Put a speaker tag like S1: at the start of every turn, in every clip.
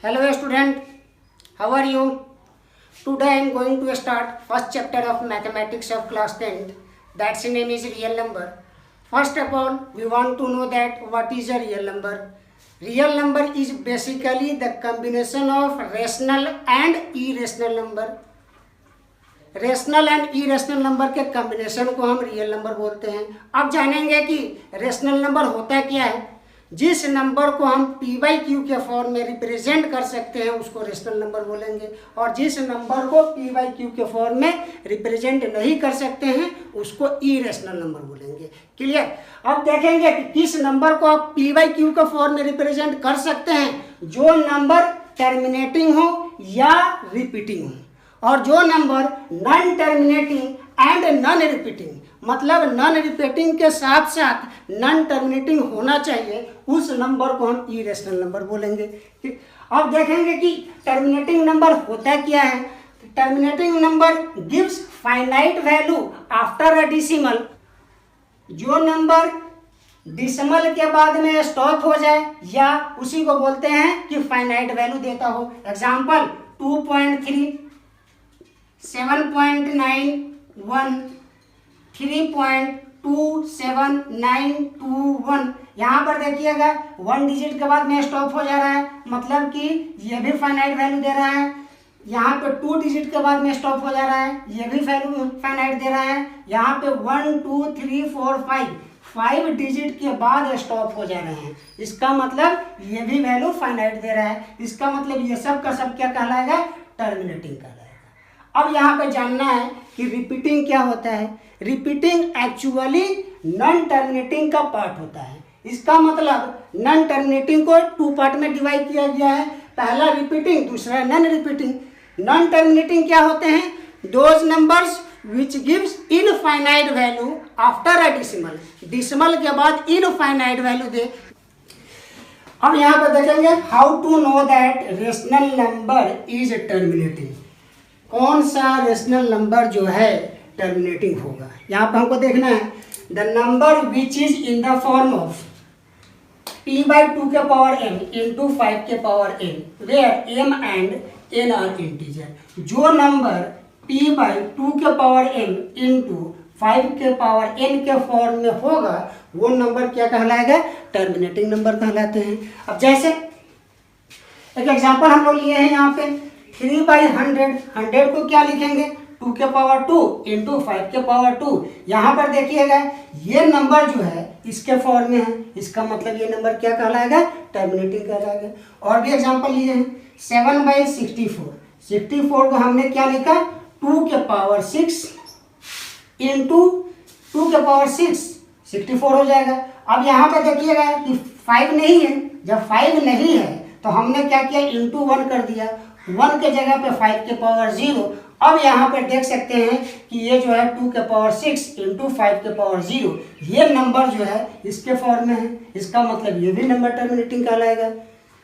S1: Hello student, how are you? Today I am going to start first chapter of mathematics of class 10th. That's name is real number. First of all, we want to know that what is a real number. Real number is basically the combination of rational and irrational number. Rational and irrational number के combination को हम real number बोलते हैं। अब जानेंगे कि rational number होता क्या है। जिस नंबर को हम पी बाई क्यू के फॉर्म में रिप्रेजेंट कर सकते हैं उसको रेशनल नंबर बोलेंगे, और जिस नंबर को पी बाई क्यू के फॉर्म में रिप्रेजेंट नहीं कर सकते हैं उसको इरेशनल नंबर बोलेंगे। क्लियर। अब देखेंगे कि किस नंबर को आप पी बाई क्यू के फॉर्म में रिप्रेजेंट कर सकते हैं, जो नंबर टर्मिनेटिंग हो या रिपीटिंग हो, और जो number non terminating and non repeating, मतलब नॉन रिपीटिंग के साथ साथ नॉन टर्मिनेटिंग होना चाहिए, उस नंबर को हम इरेशनल नंबर बोलेंगे। अब देखेंगे कि टर्मिनेटिंग नंबर होता क्या है। Terminating number gives finite value after a decimal. जो नंबर डिसिमल के बाद में स्टॉप हो जाए या उसी को बोलते हैं कि फाइनाइट वैल्यू देता हो। एग्जाम्पल 2.3, 7.91, 3.27921। यहाँ पर देखिएगा 1 डिजिट के बाद में स्टॉप हो जा रहा है, मतलब कि ये भी फाइनाइट वैल्यू दे रहा है। यहाँ पे 2 डिजिट के बाद में स्टॉप हो जा रहा है, ये भी वैल्यू फाइनाइट दे रहा है। यहाँ पे 1 2 3 4 5 डिजिट के बाद स्टॉप हो जा रहे हैं, इसका मतलब ये भी वैल्यू फाइनाइट दे रहा है। इसका मतलब ये सब का सब क्या कहलाएगा, टर्मिनेटिंग कहलाएगा। अब यहाँ पे जानना है कि रिपीटिंग क्या होता है। रिपीटिंग एक्चुअली नॉन टर्मिनेटिंग का पार्ट होता है। इसका मतलब नॉन टर्मिनेटिंग को 2 पार्ट में डिवाइड किया गया है, पहला रिपीटिंग, दूसरा नॉन रिपीटिंग। नॉन टर्मिनेटिंग क्या होते हैं, those numbers which gives infinite value after a decimal. Decimal के बाद इनफाइनाइट वैल्यू दे। अब यहाँ पे देखेंगे how to know that rational number is terminating. कौन सा रेशनल नंबर जो है टर्मिनेटिंग होगा। यहाँ पर हमको देखना है the number which is in the form of p by 2 के पावर m इंटू 5 के power n, where m and n are integer. जो नंबर p बाई 2 के पावर m इंटू 5 के पावर n के फॉर्म में होगा वो नंबर क्या कहलाएगा, टर्मिनेटिंग नंबर कहलाते हैं। अब जैसे एक एग्जांपल हम लोग लिए हैं यहाँ पे 3 बाई 100 को क्या लिखेंगे, 2 के पावर 2 इंटू 5 के पावर 2। यहाँ पर देखिएगा ये नंबर जो है इसके फॉर्म में है, इसका मतलब ये नंबर क्या कहलाएगा, टर्मिनेटिंग कहलाएगा। और भी एग्जांपल लिए हैं 7 बाई 64 को हमने क्या लिखा, 2 के पावर 6 इंटू 2 के पावर 6, 64 हो जाएगा। अब यहाँ पर देखिएगा कि 5 नहीं है, जब 5 नहीं है तो हमने क्या किया, इंटू 1 कर दिया, 1 के जगह पे 5 के पावर 0। अब यहाँ पे देख सकते हैं कि ये जो है 2 के पावर 6 इंटू 5 के पावर 0, ये नंबर जो है इसके फॉर्म में है, इसका मतलब ये भी नंबर टर्मिनेटिंग कहलाएगा।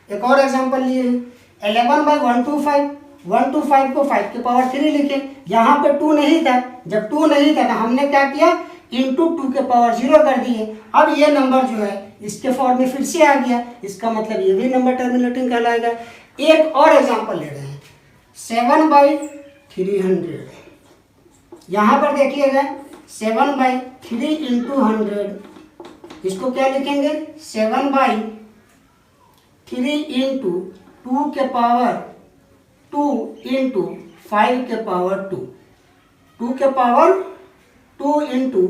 S1: एक और एग्जांपल लिए हैं 11 बाई 125 को 5 के पावर 3 लिखे। यहाँ पे 2 नहीं था, जब 2 नहीं था तो हमने क्या किया, इंटू 2 के पावर 0 कर दिए। अब ये नंबर जो है इसके फॉर्म में फिर से आ गया, इसका मतलब ये भी नंबर टर्मिनेटिंग कहलाएगा। एक और एग्जांपल ले रहे हैं 7 बाई 300। यहाँ पर देखिएगा 7 बाई 3 इंटू 100, इसको क्या लिखेंगे, 7 बाई 3 इंटू 2 के पावर 2 इंटू 5 के पावर 2, 2 के पावर 2 इंटू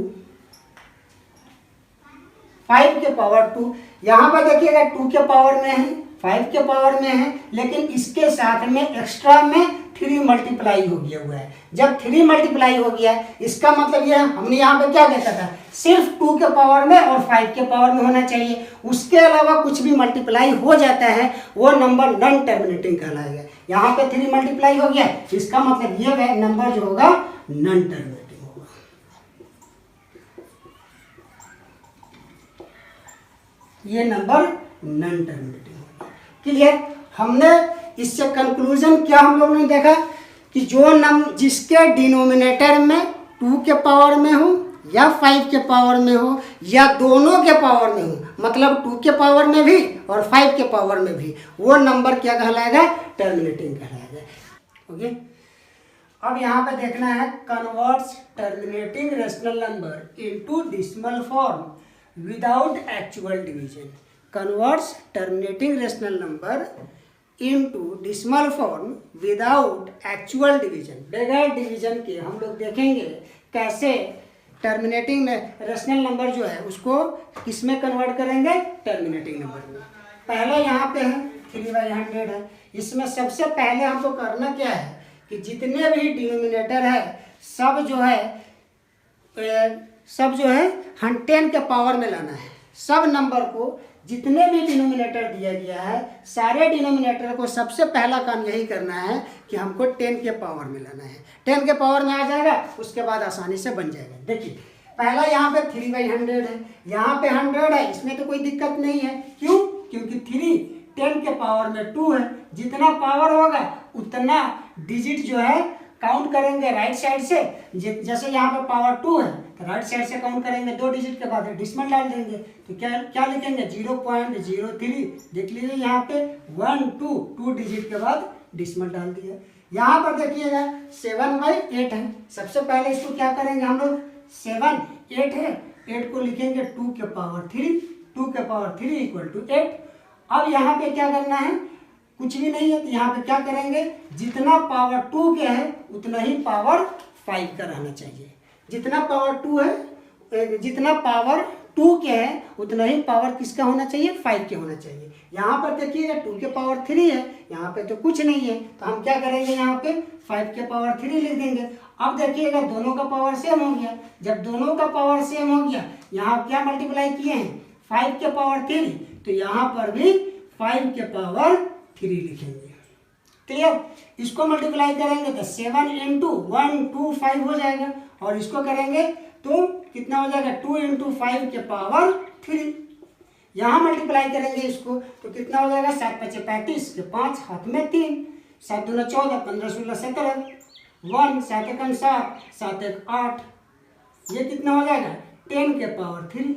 S1: 5 के पावर 2। यहाँ पर देखिएगा 2 के पावर में है, 5 के पावर में है, लेकिन इसके साथ में एक्स्ट्रा में 3 मल्टीप्लाई हो गया हुआ है। जब 3 मल्टीप्लाई हो गया इसका मतलब ये हमने यहाँ पे क्या देखा था, सिर्फ 2 के पावर में और 5 के पावर में होना चाहिए, उसके अलावा कुछ भी मल्टीप्लाई हो जाता है वो नंबर नॉन टर्मिनेटिंग कहलाएगा। यहाँ पे 3 मल्टीप्लाई हो गया, इसका मतलब ये नंबर जो होगा नॉन टर्मिनेटिंग होगा। ये नंबर नॉन टर्मिनेटिंग। क्लियर। हमने इससे कंक्लूजन क्या हम लोगों ने देखा कि जो जिसके डिनोमिनेटर में 2 के पावर में हो या 5 के पावर में हो या दोनों के पावर में हो, मतलब 2 के पावर में भी और 5 के पावर में भी, वो नंबर क्या कहलाएगा? टर्मिनेटिंग कहलाएगा। ओके, अब यहाँ पे देखना है converts terminating rational number into decimal form without actual division. Converts terminating rational number into decimal form without actual division. बगैर डिवीजन के हम लोग देखेंगे कैसे टर्मिनेटिंग रेशनल नंबर जो है उसको किस में कन्वर्ट करेंगे? टर्मिनेटिंग नंबर में। पहले यहाँ पे है 3/100 है, इसमें सबसे पहले हमको करना क्या है कि जितने भी डिनोमिनेटर है सब जो है 10 के पावर में लाना है। सब नंबर को जितने भी डिनोमिनेटर दिया गया है सारे डिनोमिनेटर को सबसे पहला काम यही करना है कि हमको 10 के पावर में लाना है। 10 के पावर में आ जाएगा, उसके बाद आसानी से बन जाएगा। देखिए पहला यहाँ पे 3/100 है, यहाँ पे 100 है, इसमें तो कोई दिक्कत नहीं है। क्यों? क्योंकि 3 10 के पावर में 2 है, जितना पावर होगा उतना डिजिट जो है काउंट करेंगे राइट साइड से। जैसे यहाँ पे पावर 2 है तो राइट साइड से काउंट करेंगे, 2 डिजिट के बाद डिसिमल डाल देंगे तो क्या लिखेंगे? 0.03। देख लीजिए यहाँ पे 1 2 डिजिट के बाद डिसिमल डाल दिया। यहाँ पर देखिएगा 7/8 है, सबसे पहले इसको क्या करेंगे हम लोग? 7 8 है, 8 को लिखेंगे 2 के पावर 3, 2 के पावर 3 = 8। अब यहाँ पे क्या करना है? कुछ भी नहीं है तो यहाँ पे क्या करेंगे? जितना पावर 2 के है उतना ही पावर 5 का रहना चाहिए। जितना पावर 2 है, जितना पावर 2 के है उतना ही पावर किसका होना चाहिए? 5 के होना चाहिए। यहाँ पर देखिएगा 2 के पावर 3 है, यहाँ पे तो कुछ नहीं है तो हम क्या करेंगे? यहाँ पे 5 के पावर 3 लिख देंगे। अब देखिएगा दोनों का पावर सेम हो गया। जब दोनों का पावर सेम हो गया, यहाँ क्या मल्टीप्लाई किए हैं? 5 के पावर 3, तो यहाँ पर भी 5 के पावर 3 लिखेंगे। क्लियर? इसको मल्टीप्लाई करेंगे तो 7 × 125 हो जाएगा, और इसको करेंगे तो कितना हो जाएगा? 2 × 5 के पावर 3। यहाँ मल्टीप्लाई करेंगे इसको तो कितना हो जाएगा? 7 × 5 = 35, 5 हाथ में 3, 7 × 2 = 14, 15 × 16 = 17, 1 7 × 1 7, 7 × 1 8, ये कितना हो जाएगा? 10 के पावर 3।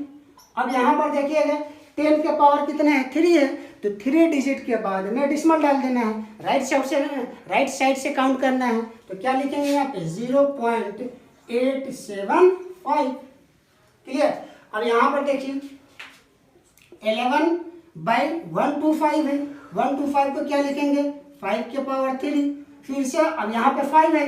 S1: अब यहाँ पर देखिएगा 10 के पावर कितने हैं? 3 है, तो 3 डिजिट के बाद में डिसिमल डाल देना है, राइट साइड से काउंट करना है। तो क्या लिखेंगे यहाँ पे? 0.875। क्लियर? अब यहाँ पर देखिए 11/125 है, 125 को क्या लिखेंगे? 5 के पावर 3। फिर से अब यहाँ पे 5 है,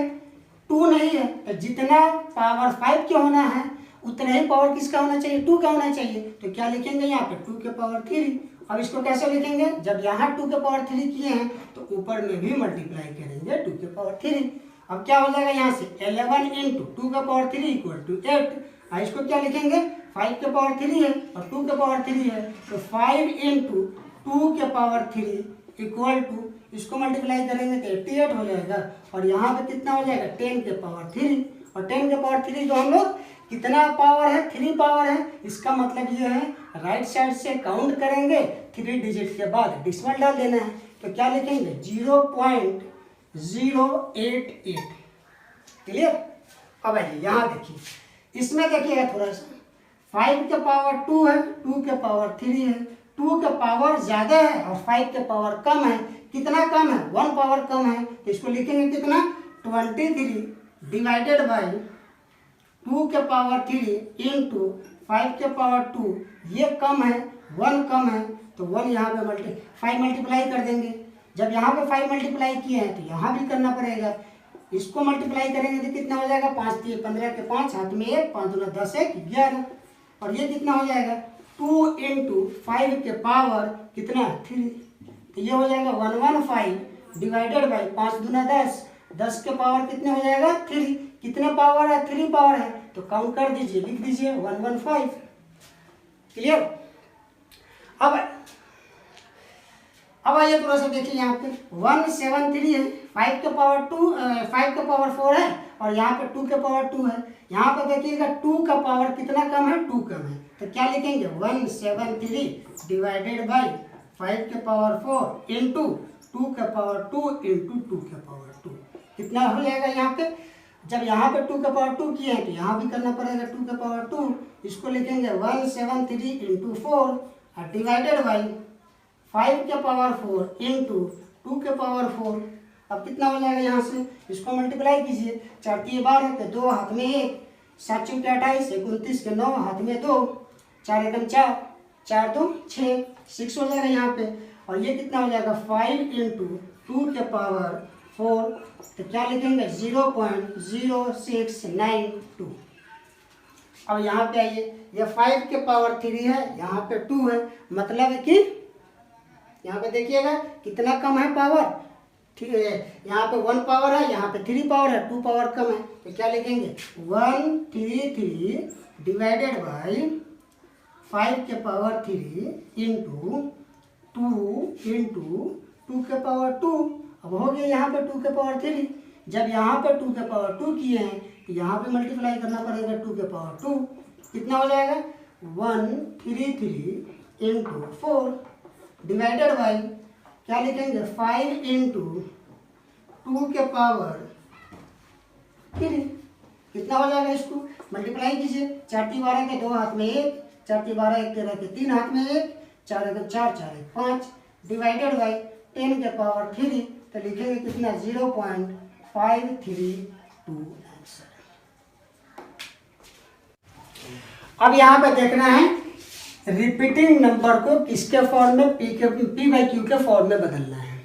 S1: 2 नहीं है, तो जितना पावर 5 के होना है उतना ही पावर किसका होना चाहिए? 2 का होना चाहिए। तो क्या लिखेंगे यहाँ पे? 2 के पावर 3। अब इसको कैसे लिखेंगे? जब यहाँ 2 के पावर 3 किए हैं तो ऊपर में भी मल्टीप्लाई करेंगे 2 के पावर 3। अब क्या हो जाएगा यहाँ से? 11 × 2 के पावर 3 = 8। इसको क्या लिखेंगे? 5 के पावर 3 है और 2 के पावर 3 है, तो 5 × 2 के पावर 3 = इसको मल्टीप्लाई करेंगे तो 88 हो जाएगा। और यहाँ पे कितना हो जाएगा? 10 के पावर 3। और 10 के पावर 3 को हम लोग कितना पावर है? 3 पावर है। इसका मतलब ये है राइट साइड से काउंट करेंगे, 3 डिजिट के बाद डिसिमल डाल देना है। तो क्या लिखेंगे? 0.088। क्लियर? अब आइए यहाँ देखिए, इसमें देखिएगा थोड़ा सा 5 के पावर 2 है, 2 के पावर 3 है, 2 के पावर ज़्यादा है और 5 के पावर कम है। कितना कम है? 1 पावर कम है, तो इसको लिखेंगे कितना? 23 डिवाइडेड बाई 2 के पावर 3 × 5 के पावर 2। ये कम है, 1 कम है, तो 1 यहाँ पे 5 मल्टीप्लाई कर देंगे। जब यहाँ पे 5 मल्टीप्लाई किए हैं तो यहाँ भी करना पड़ेगा। इसको मल्टीप्लाई करेंगे तो कितना हो जाएगा? 5 × 3 = 15 के 5 हाथ में 1, 5 × 2 = 10, 1 11। और ये कितना हो जाएगा? 2 × 5 के पावर कितना? 3। तो ये हो जाएगा 115 डिवाइडेड बाई 5 × 2 = 10, 10 के पावर कितने हो जाएगा? 3। कितने पावर है? 3 पावर है, तो काउंट कर दीजिए, लिख दीजिए 115। क्लियर? अब आइए थोड़ा सा देखिए यहाँ पे 173 है, 5 के पावर 2 5 के पावर 4 है और यहाँ पे 2 के पावर 2 है। यहाँ पे देखिएगा 2 का पावर कितना कम है? 2 कम है, तो क्या लिखेंगे? 173 डिवाइडेड बाई 5 के पावर 4 इंटू 2 के पावर 2 इंटू 2 के पावर 2। कितना हो जाएगा यहाँ पे? जब यहाँ पे 2 के पावर 2 किए हैं तो यहाँ भी करना पड़ेगा 2 के पावर 2। इसको लिखेंगे 173 इंटू 4 और डिवाइडेड बाई 5 के पावर 4 इंटू 2 के पावर 4। अब कितना हो जाएगा यहाँ से, इसको मल्टीप्लाई कीजिए। 4 × 12 के 2 हाथ में 1, 7 × 28 29 के 9 हाथ में 2, 4 × 4 4 2 6 6 हो जाएगा यहाँ पे। और ये कितना हो जाएगा 5 इंटू 2 के पावर 4, तो क्या लिखेंगे 0.0692। अब यहाँ पे आइए, ये 5 के पावर 3 है, यहाँ पे 2 है, मतलब है कि यहाँ पे देखिएगा कितना कम है पावर, ठीक है। यहाँ पे 1 पावर है, यहाँ पे 3 पावर है, 2 पावर कम है, तो क्या लिखेंगे 133 डिवाइडेड बाई 5 के पावर 3 इंटू 2 के पावर 2। अब हो गया यहाँ पे 2 के पावर 3। जब यहाँ पे 2 के पावर 2 किए हैं तो यहाँ पे मल्टीप्लाई करना पड़ेगा 2 के पावर 2। कितना हो जाएगा 133 इंटू 4 डिवाइडेड बाई क्या लिखेंगे 5 इंटू 2 के पावर 3। कितना हो जाएगा, इसको मल्टीप्लाई कीजिए। 4 × 12 के 2 हाथ में 1, 4 × 12 1 13 के 3 हाथ में 1, 4 × 4 4 1 5 डिवाइडेड बाई 10 के पावर 3, तो लिखेंगे कितना 0.532 आंसर। अब यहाँ पे देखना है रिपीटिंग नंबर को किसके फॉर्म में, P/Q के फॉर्म में बदलना है।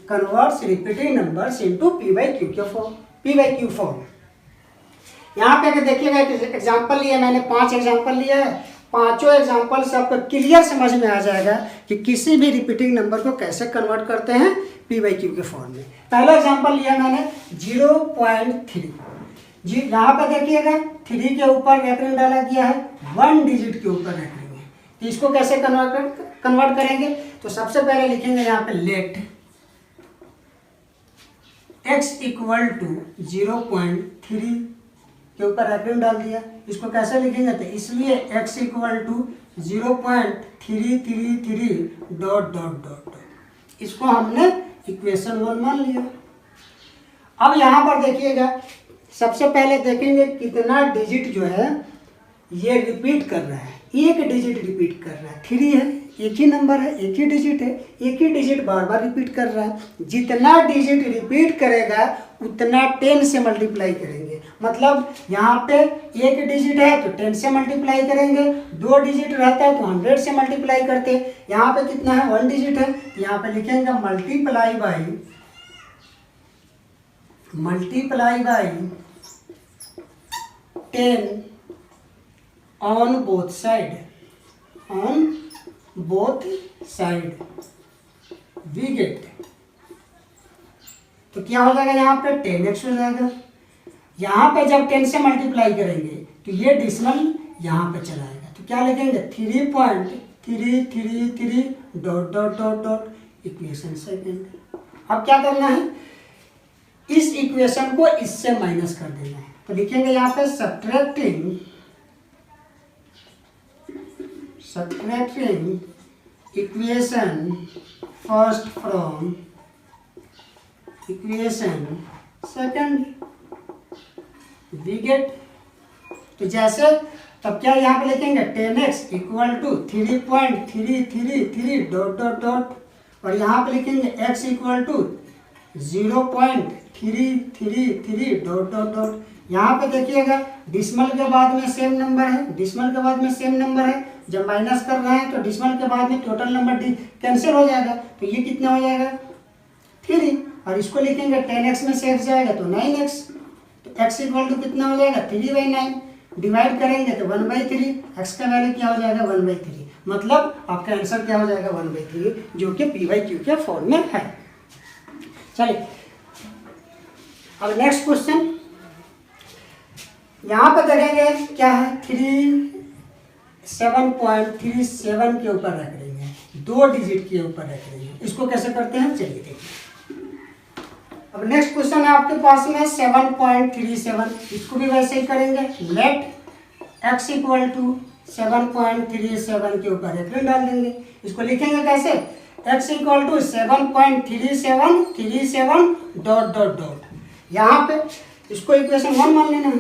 S1: Converts repeating numbers into P/Q form. यहाँ पे देखिएगा एक एग्जाम्पल लिया मैंने, 5 एग्जाम्पल लिया है। पांचों एग्जाम्पल से आपको क्लियर समझ में आ जाएगा कि किसी भी रिपीटिंग नंबर को कैसे कन्वर्ट करते हैं P/Q के फॉर्म में। पहला एग्जाम्पल लिया मैंने 0.3 जी। यहाँ पे देखिएगा 3 के ऊपर रेफरेंस डाला गया है, 1 डिजिट के ऊपर रेफरेंस है, तो इसको कैसे कन्वर्ट करेंगे। तो सबसे पहले लिखेंगे यहाँ पे लेट x = 0.3 के ऊपर रेफरेंस डाल दिया। इसको कैसे लिखेंगे, तो इसलिए x = 0.333 ... इसको हमने इक्वेशन 1 मान लिया। अब यहाँ पर देखिएगा, सबसे पहले देखेंगे कितना डिजिट जो है ये रिपीट कर रहा है। एक डिजिट रिपीट कर रहा है, 3 है, एक ही नंबर है, एक ही डिजिट है, एक ही डिजिट बार बार रिपीट कर रहा है। जितना डिजिट रिपीट करेगा उतना 10 से मल्टीप्लाई करेंगे। मतलब यहाँ पे एक डिजिट है तो 10 से मल्टीप्लाई करेंगे, 2 डिजिट रहता है तो 100 से मल्टीप्लाई करते। यहाँ पे कितना है, 1 डिजिट है, तो यहाँ पे लिखेंगे multiply by 10 on both side we get. तो क्या हो जाएगा, यहाँ पे 10x हो जाएगा। यहाँ पे जब 10 से मल्टीप्लाई करेंगे तो ये डिसिमल यहाँ पे चलाएगा, तो क्या लिखेंगे 3.333 ... इक्वेशन सेकेंड। अब क्या करना है, इस इक्वेशन को इससे माइनस कर देना है। तो लिखेंगे यहाँ पे subtracting equation first from equation second we get. तो जैसे तब क्या यहाँ पे लिखेंगे 10x = 3.333 ... और यहाँ पे लिखेंगे x = 0.333 ... यहाँ पे देखिएगा डिसिमल के बाद में सेम नंबर है, जब माइनस कर रहे हैं तो डिसिमल के बाद में टोटल नंबर कैंसिल हो जाएगा, तो ये कितना हो जाएगा 3। और इसको लिखेंगे 10x में से x जाएगा तो 9x, तो x = कितना हो जाएगा 3/9। डिवाइड करेंगे तो 1/3, x का वैल्यू क्या हो जाएगा 1/3। मतलब आपका आंसर क्या हो जाएगा 1/3, जो कि P/Q के फॉर्म में है। चलिए अब नेक्स्ट क्वेश्चन यहाँ पर देखेंगे क्या है, 7.37 के ऊपर रख रही है, 2 डिजिट के ऊपर रख रही है। इसको कैसे करते हैं चलिए देखिए। अब नेक्स्ट क्वेश्चन है आपके पास में 7.37, इसको भी वैसे ही करेंगे। लेट x = 7.37 के ऊपर रेफरेंस डाल देंगे। इसको लिखेंगे कैसे, x = 7.3737 ... यहाँ पे इसको इक्वेशन 1 मान लेना है।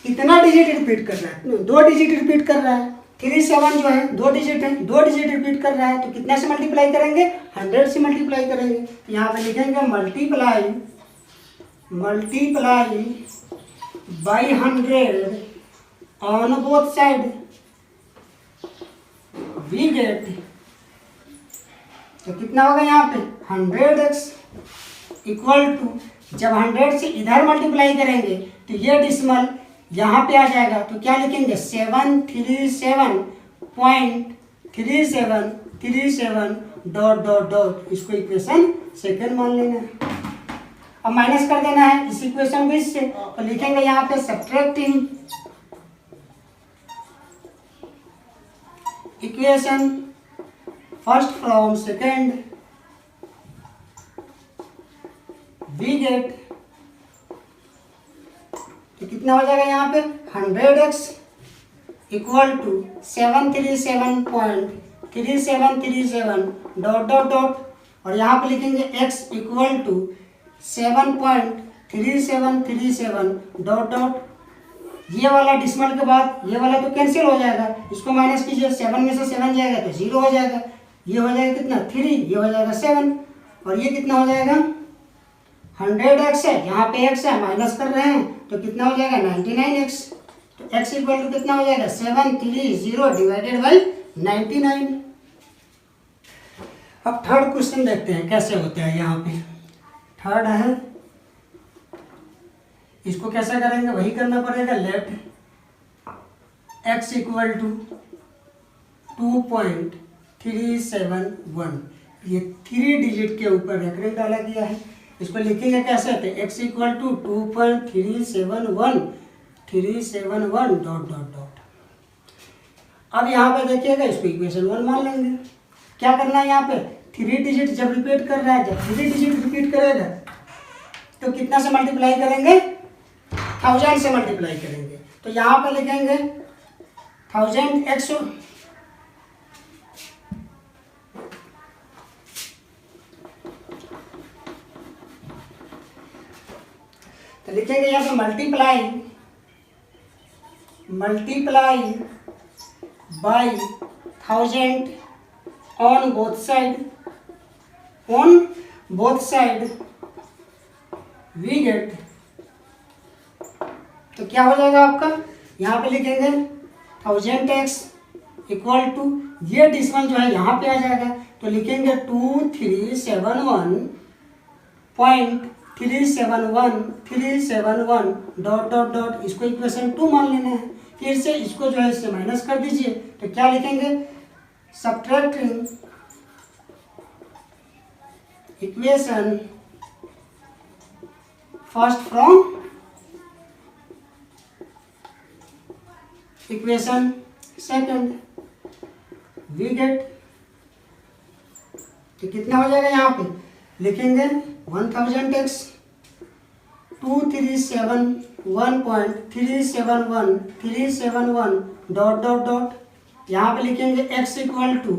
S1: कितना डिजिट रिपीट कर रहा है? 2 डिजिट रिपीट कर रहा है। 37 जो है 2 डिजिट है, 2 डिजिट रिपीट कर रहा है, तो कितने से मल्टीप्लाई करेंगे? 100 से मल्टीप्लाई करेंगे। तो यहाँ पे लिखेंगे multiply by 100 on both side, we get, तो कितना होगा यहाँ पे 100x इक्वल टू, जब 100 से इधर मल्टीप्लाई करेंगे तो ये डिसिमल यहाँ पे आ जाएगा, तो क्या लिखेंगे 737.3737 डॉट डॉट डॉट, इसको इक्वेशन सेकंड मान लेना है। अब माइनस कर देना है इस इक्वेशन को इससे, तो लिखेंगे यहाँ पे subtracting equation first from second, we get, तो कितना हो जाएगा यहाँ पे 100x equal to 737.3737 dot dot dot, और यहाँ पे लिखेंगे x equal to 7.3737 dot dot. ये वाला डिसिमल के बाद ये वाला तो कैंसिल हो जाएगा, इसको माइनस कीजिए, 7 में से 7 जाएगा तो 0 हो जाएगा, ये हो जाएगा कितना 3, ये हो जाएगा 7, और ये कितना हो जाएगा 100x है, यहाँ पे x है, माइनस कर रहे हैं तो कितना हो जाएगा 99x, तो x इक्वल टू कितना हो जाएगा 730 डिवाइडेड बाई 99। अब थर्ड क्वेश्चन देखते हैं कैसे होता है। यहाँ पे थर्ड है, इसको कैसा करेंगे वही करना पड़ेगा। लेट x इक्वल टू 2.371, ये 3 डिजिट के ऊपर रेफरेंस डाला गया है, इसको लिखेंगे कैसे होते हैं x equal to 2.371 dot dot dot. अब यहाँ पे देखिएगा इसको इक्वेशन 1 मान लेंगे। क्या करना है यहाँ पे 3 डिजिट जब रिपीट कर रहा है, जब 3 डिजिट रिपीट करेगा तो कितना से मल्टीप्लाई करेंगे 1000 से मल्टीप्लाई करेंगे, तो यहाँ पे लिखेंगे 1000x, तो लिखेंगे यहाँ पे multiply by 1000 on both side we get, तो क्या हो जाएगा आपका, यहाँ पे लिखेंगे 1000x इक्वल टू, ये डिसिमल जो है यहाँ पे आ जाएगा, तो लिखेंगे 2371.371 डॉट डॉट डॉट, इसको इक्वेशन 2 मान लेना है। फिर से इसको जो है इससे माइनस कर दीजिए, तो क्या लिखेंगे subtracting equation first from equation second, we get, तो कितना हो जाएगा यहाँ पे लिखेंगे 1000x 237.371 डॉट डॉट डॉट, यहाँ पे लिखेंगे x equal to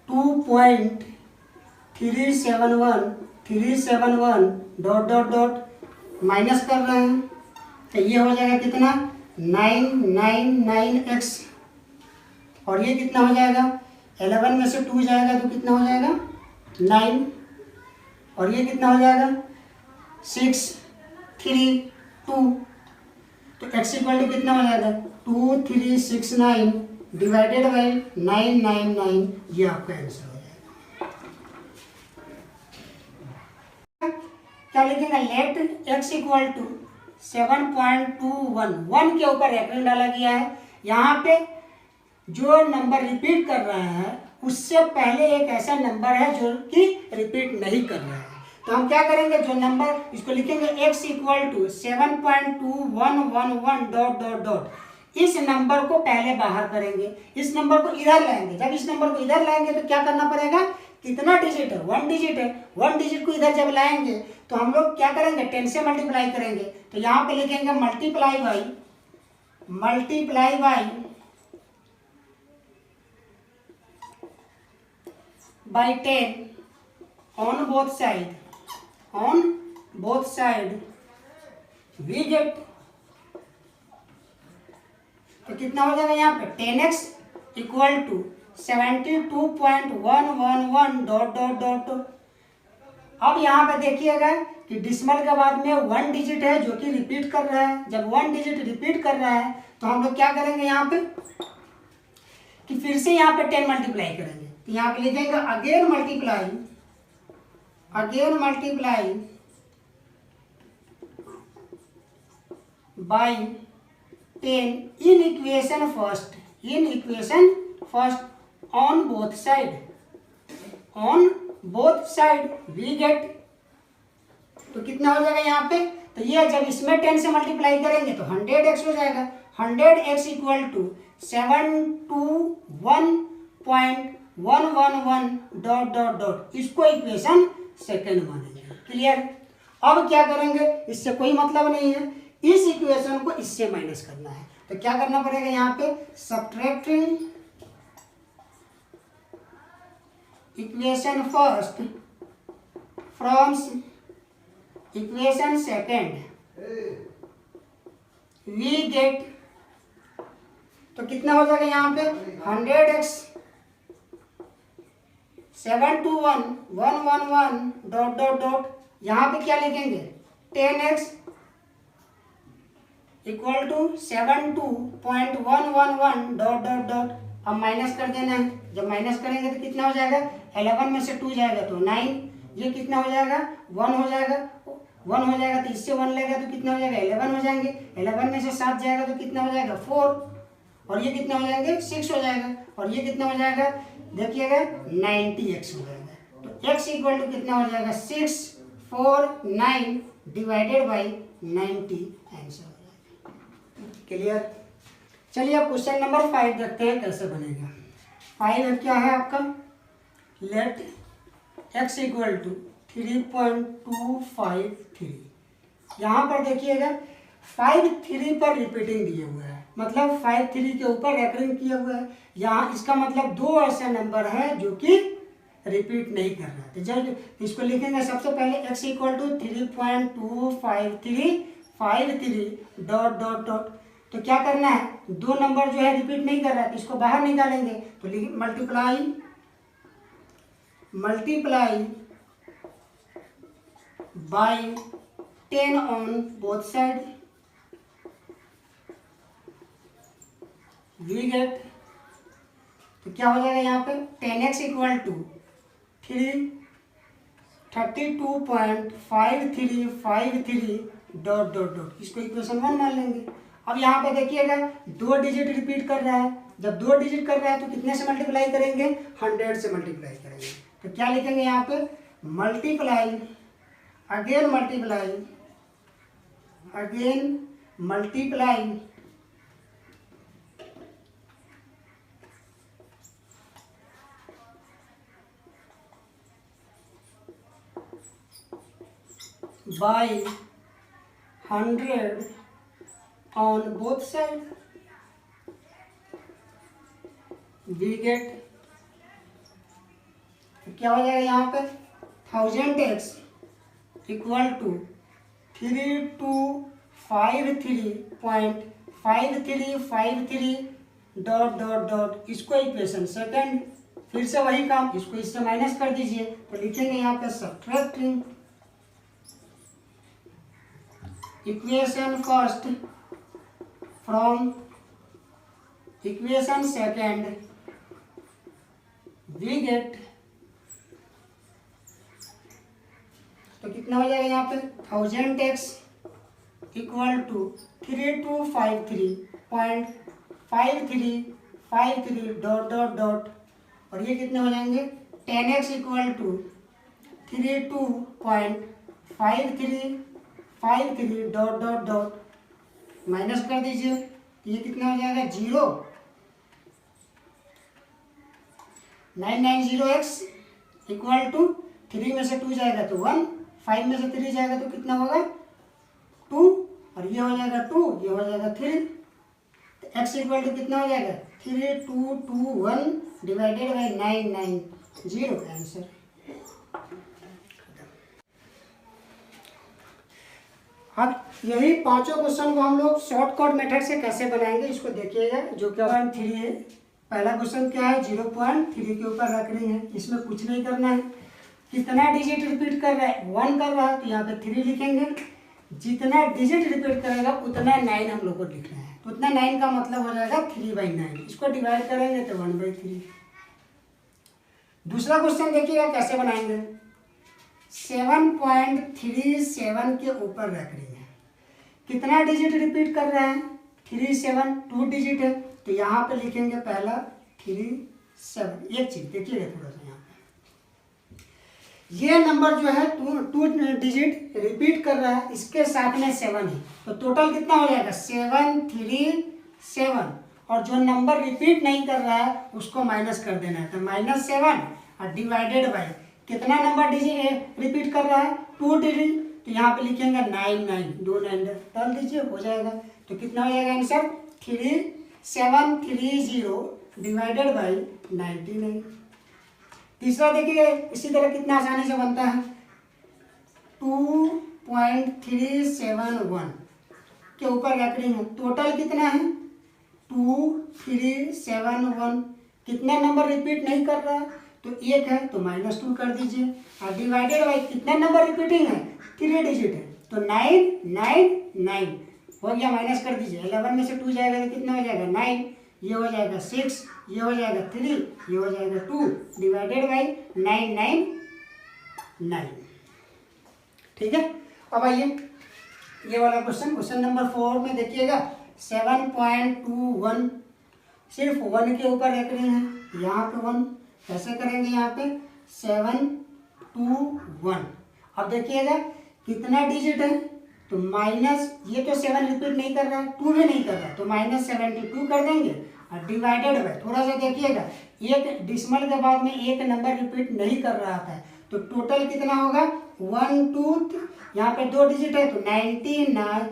S1: 2.371 dot dot dot, minus कर रहे हैं तो ये हो जाएगा कितना 999x, और ये कितना हो जाएगा 11 में से 2 जाएगा तो कितना हो जाएगा 9, और ये कितना हो जाएगा 632, तो x इक्वल टू कितना हो जाएगा 2369 डिवाइडेड बाई 999, ये आपका आंसर हो जाएगा। क्या लिखेंगे लेट x इक्वल टू 7.211 के ऊपर रेफरेंस डाला गया है। यहाँ पे जो नंबर रिपीट कर रहा है उससे पहले एक ऐसा नंबर है जो कि रिपीट नहीं कर रहा है, तो हम क्या करेंगे जो नंबर, इसको लिखेंगे x equal to 7.2111 dot dot dot, इस नंबर को पहले बाहर करेंगे, इस नंबर को इधर लाएंगे। जब इस नंबर को इधर लाएंगे तो क्या करना पड़ेगा, कितना डिजिट है 1 डिजिट है, 1 डिजिट को इधर जब लाएंगे तो हम लोग क्या करेंगे 10 से मल्टीप्लाई करेंगे, तो यहाँ पे लिखेंगे multiply by 10 on both side we get, तो कितना हो जाएगा यहाँ पे 10x equal to 72.111 dot dot dot. अब यहाँ पे देखिएगा कि डिसिमल के बाद में 1 डिजिट है जो कि रिपीट कर रहा है। जब 1 डिजिट रिपीट कर रहा है तो हम लोग क्या करेंगे यहाँ पे कि फिर से यहाँ पे 10 मल्टीप्लाई करेंगे। तो यहाँ पे लिखेंगे again multiply by 10 in equation first on both side we get, तो कितना हो जाएगा यहाँ पे, तो ये जब इसमें 10 से मल्टीप्लाई करेंगे तो 100x हो जाएगा। 100x equal to 721.111 dot dot dot, इसको इक्वेशन सेकंड मानेंगे। क्लियर। अब क्या करेंगे, इससे कोई मतलब नहीं है, इस इक्वेशन को इससे माइनस करना है। तो क्या करना पड़ेगा यहाँ पे, subtracting equation first from equation second we get, तो कितना हो जाएगा यहाँ पे 100x 721.111 डॉट डॉट डॉट, यहाँ पे क्या लिखेंगे 10x equal to 72.111 dot dot dot. अब माइनस कर देना है, जब माइनस करेंगे तो कितना हो जाएगा, 11 में से 2 जाएगा तो 9, ये कितना हो जाएगा 1 हो जाएगा, 1 हो जाएगा तो इससे 1 लेगा तो कितना हो जाएगा 11 हो जाएंगे, 11 में से 7 जाएगा तो कितना हो जाएगा 4, और ये कितना हो जाएंगे 6 हो जाएगा, और ये कितना हो जाएगा देखिएगा 90x हो जाएगा। तो x इक्वल टू कितना हो जाएगा 649 डिवाइडेड बाई 90 आंसर हो जाएगा। क्लियर। चलिए अब क्वेश्चन नंबर 5 देखते हैं कैसे बनेगा। 5 क्या है आपका, लेट x इक्वल टू 3.253। यहाँ पर देखिएगा 5 3 पर रिपीटिंग दिए हुए हैं, मतलब 5 3 के ऊपर रेकरिंग किया हुआ है। यहाँ इसका मतलब 2 ऐसा नंबर है जो कि रिपीट नहीं कर रहा। तो जब इसको लिखेंगे सबसे पहले x equal to 3.253 dot dot dot, तो क्या करना है, 2 नंबर जो है रिपीट नहीं कर रहा है तो इसको बाहर निकालेंगे। तो multiply by 10 on both side we get, तो क्या हो जाएगा यहाँ पे 10x equal to 32.5353 dot dot dot, इसको इक्वेशन 1 मान लेंगे। अब यहाँ पे देखिएगा 2 डिजिट रिपीट कर रहा है, जब 2 डिजिट कर रहा है तो कितने से मल्टीप्लाई करेंगे 100 से मल्टीप्लाई करेंगे। तो क्या लिखेंगे यहाँ पे multiply again multiply by 100 on both side we get, क्या हो जाएगा यहाँ पे 1000x equal to 3253.5353 dot dot dot, इसको इक्वेशन सेकंड, फिर से वही काम, इसको इससे माइनस कर दीजिए। तो लिखेंगे यहाँ पे subtracting equation first from equation second we get, तो कितना हो जाएगा यहाँ पे 1000x equal to 3253.5353 dot dot dot, और ये कितने हो जाएंगे 10x equal to 32.5353 dot dot dot, minus कर दीजिए, ये कितना हो जाएगा 0, 990x इक्वल टू 3 में से 2 जाएगा तो 1, 5 में से 3 जाएगा तो कितना होगा 2, और ये हो जाएगा 2, ये हो जाएगा 3। तो x इक्वल टू कितना हो जाएगा 3221 डिवाइडेड बाई 990 आंसर। अब यही पांचों क्वेश्चन को हम लोग शॉर्टकट मेथड से कैसे बनाएंगे इसको देखिएगा, जो कि 1.3 है। पहला क्वेश्चन क्या है, 0.3 के ऊपर रख रही है, इसमें कुछ नहीं करना है। कितना डिजिट रिपीट कर रहा है, 1 कर रहा है, तो यहाँ पे 3 लिखेंगे। जितना डिजिट रिपीट करेगा उतना 9 हम लोग को लिखना है, तो उतना 9 का मतलब हो जाएगा 3/9। इसको डिवाइड करेंगे तो 1/3। दूसरा क्वेश्चन देखिएगा कैसे बनाएंगे। 7.37 के ऊपर रख रही है, कितना डिजिट रिपीट कर रहा है, 37, 2 डिजिट है, तो यहाँ पे लिखेंगे पहला 37। एक चीज देखिएगा थोड़ा सा, यहाँ पे ये नंबर जो है 2 डिजिट रिपीट कर रहा है, इसके साथ में 7 है, तो टोटल कितना हो जाएगा 737। और जो नंबर रिपीट नहीं कर रहा है उसको माइनस कर देना है, तो -7 और डिवाइडेड बाई कितना नंबर डिजिट रिपीट कर रहा है, 2 डिजिट, तो यहाँ पे लिखेंगे 9 2 9 डाल दीजिए, हो जाएगा। तो कितना हो जाएगा आंसर 3730 डिवाइडेड बाई 99। तीसरा देखिए इसी तरह कितना आसानी से बनता है। 2.371 के ऊपर रख रही हूँ, टोटल कितना है 2371। कितना नंबर रिपीट नहीं कर रहा है, तो 1 है, तो -2 कर दीजिए। और डिवाइडेड बाई कितना नंबर रिपीटिंग है, 3 डिजिट है, तो 999 हो गया, माइनस कर दीजिए। 11 में से 2 जाएगा तो कितना हो जाएगा 9, ये हो जाएगा 6, ये हो जाएगा 3, ये हो जाएगा 2, डिवाइडेड बाई 999। ठीक है। अब आइए ये वाला क्वेश्चन नंबर 4 में देखिएगा। 7.21 सिर्फ 1 के ऊपर रख रहे हैं, यहाँ पे 1 कैसे करेंगे, यहाँ पे 721। अब देखिएगा कितना डिजिट है, तो माइनस, ये तो 7 रिपीट नहीं कर रहा है, 2 भी नहीं कर रहा है, तो -72 कर देंगे। और डिवाइडेड बाय थोड़ा सा देखिएगा, एक डिसिमल के बाद में एक नंबर रिपीट नहीं कर रहा था, तो टोटल कितना होगा 1 2, यहाँ पे 2 डिजिट है, तो 99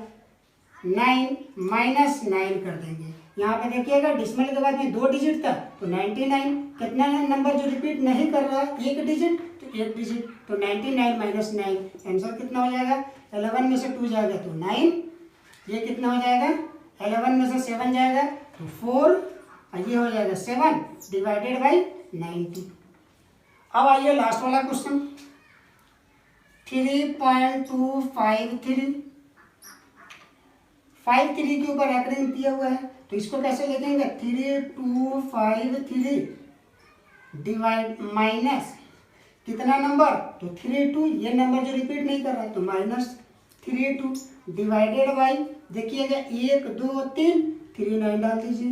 S1: -9 कर देंगे। यहाँ पे देखिएगा डिसिमल के बाद में 2 डिजिट था, तो 99। कितना नंबर जो रिपीट नहीं कर रहा है, 1 डिजिट, तो 1 डिजिट, तो 99 - 9 आंसर कितना हो जाएगा। 11 में से 2 जाएगा तो 9, ये कितना हो जाएगा 11 में से 7 जाएगा तो 4, और ये हो जाएगा 7 डिवाइडेड बाई 90। अब आइए लास्ट वाला क्वेश्चन 3.253 53 के ऊपर एक्रेन दिया हुआ है, तो इसको कैसे लिखेंगे 3253 डिवाइड माइनस कितना नंबर, तो 32, ये नंबर जो रिपीट नहीं कर रहा है, तो -32 डिवाइडेड बाई देखिएगा 1 2 3 3 9 डाल दीजिए।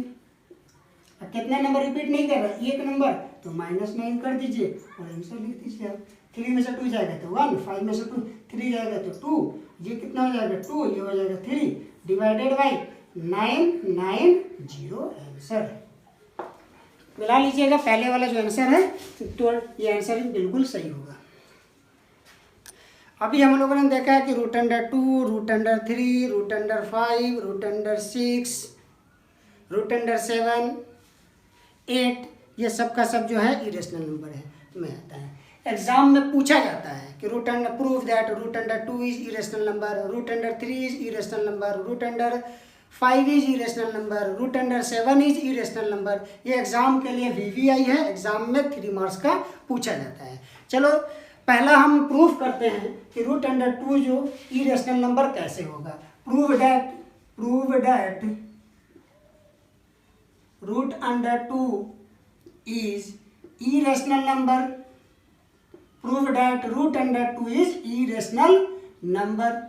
S1: अब कितना नंबर रिपीट नहीं कर रहा है, 1 नंबर, तो -9 कर दीजिए और आंसर लिख दीजिए आप। 3 में से 2 जाएगा तो 1, 5 में से 3 जाएगा तो 2, ये कितना हो जाएगा 2, ये हो जाएगा 3 डिवाइडेड बाई 990 आंसर। मिला लीजिएगा पहले वाला जो आंसर है, तो ये आंसर बिल्कुल सही होगा। अभी हम लोगों ने देखा है कि √2, √3, √5, √6, √7, 8, ये सब का सब जो है इरेशनल नंबर है में आता है। एग्जाम में पूछा जाता है कि proof that √2 is irrational number, √3 is irrational number, √5 is irrational number, √7 is irrational number. ये एग्जाम के लिए VVI है, एग्जाम में 3 मार्क्स का पूछा जाता है। चलो पहला हम प्रूफ करते हैं कि √2 जो इरेशनल नंबर कैसे होगा। Prove that √2 is irrational number. Prove that √2 is irrational number.